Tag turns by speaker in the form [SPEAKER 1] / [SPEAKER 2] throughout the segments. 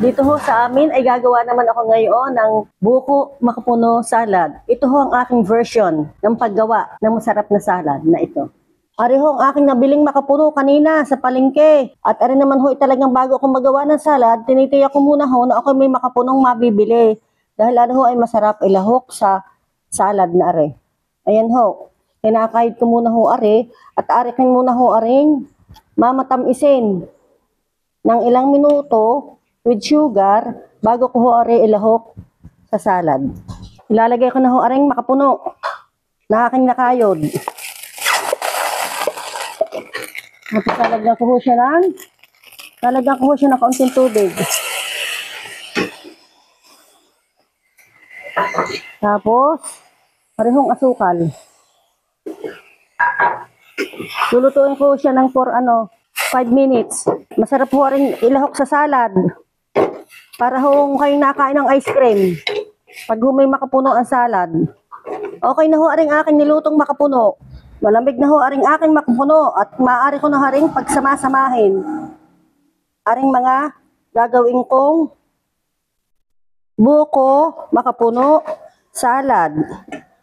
[SPEAKER 1] Dito ho sa amin ay gagawa naman ako ngayon ng buko makapuno salad. Ito ho ang aking version ng paggawa ng masarap na salad na ito. Ari ho ang aking nabiling makapuno kanina sa palengke. At ari naman ho talagang bago ako magawa ng salad, tinitiyak ko muna ho na ako may makapunong mabibili. Dahil ano ho ay masarap ilahok sa salad na ari. Ayan ho, kinakahit ko muna ho ari at arikin muna ho aring mamatamisin ng ilang minuto with sugar bago ko ho ari ilahok sa salad. Ilalagay ko na ho aring makapuno na aking nakayod. Tapos lalagyan ko ho siya ng kaunting tubig. Tapos parehong asukal. Lulutuin ko siya ng 5 minutes. Masarap ho rin ilahok sa salad. Para ho kayong nakain ng ice cream. Pag may makapuno ang salad. Okay na ho aring aking nilutong makapuno. Malamig na ho aring aking makapuno. At maaari ko na haring pagsamasamahin. Aring mga gagawin kong buko makapuno salad.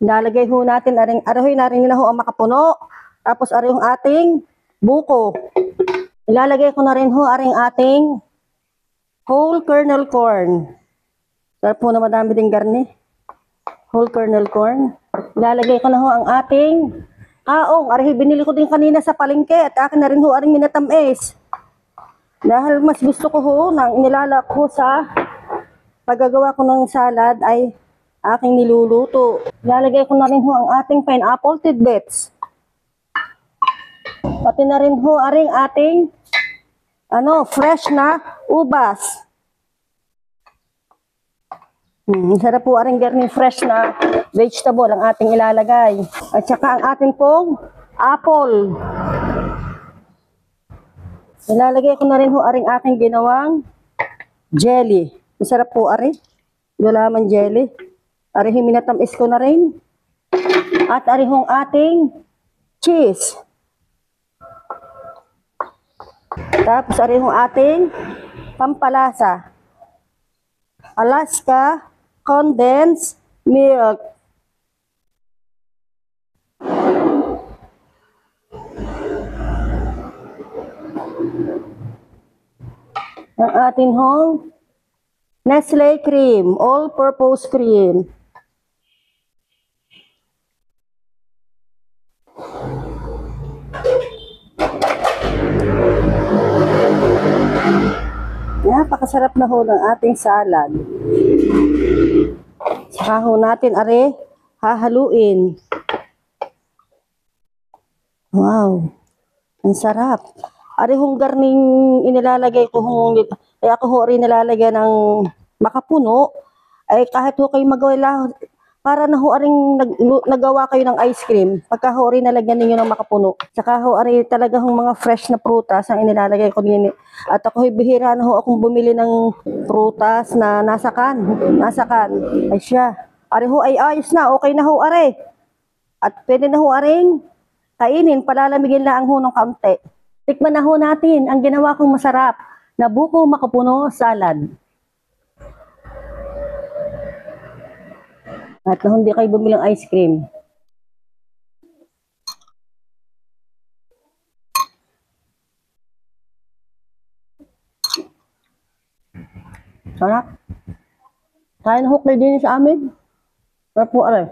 [SPEAKER 1] Nalagay ho natin arahoy na rin na ho ang makapuno. Tapos ari yung ating buko. Ilalagay ko na rin ho aring ating whole kernel corn. Sarap po na madami ding garni. Whole kernel corn. Ilalagay ko na ho ang ating kaong. Ari binili ko din kanina sa palengke at akin na rin ho aring minatamis. Dahil mas gusto ko ho nang nilalak ko sa paggagawa ko ng salad ay aking niluluto. Ilalagay ko na rin ho ang ating pineapple tidbits. Pati na rin ho aring ating fresh na ubas. Sarap po aring garni fresh na vegetable ang ating ilalagay. At saka ang ating pong apple. Ilalagay ko na rin ho aring aking ginawang jelly. Masarap po ari. Gulaman jelly. Ari minatamis ko na rin. At ari hong ating cheese. Tapos ari hong ating pampalasa. Alaska condensed milk. Ang ating hong Nestle cream, all-purpose cream. Napakasarap na ho ng ating salad. Saka ho natin hahaluin. Wow, ang sarap. Ari hong garning inilalagay ko kaya ako ho rin nilalagyan ng makapuno. Ay kahit ho kayo magawa para na ho aring nagawa kayo ng ice cream. Pagka ho rin nalagyan ninyo ng makapuno. Saka ho ari talaga hong mga fresh na prutas ang inilalagay ko din. At ako bihira na ho akong bumili ng prutas na nasakan. Ay siya. Ari ho ay ayos na. Okay na ho ari. At pwede na ho aring kainin. Palalamigin lang ho ng kaunti. Tikman na ho natin ang ginawa kong masarap na buko makapuno salad. At hindi kayo bumili ng ice cream. Sarap. Kaya na ho kayo din sa amin. Sarap po aray.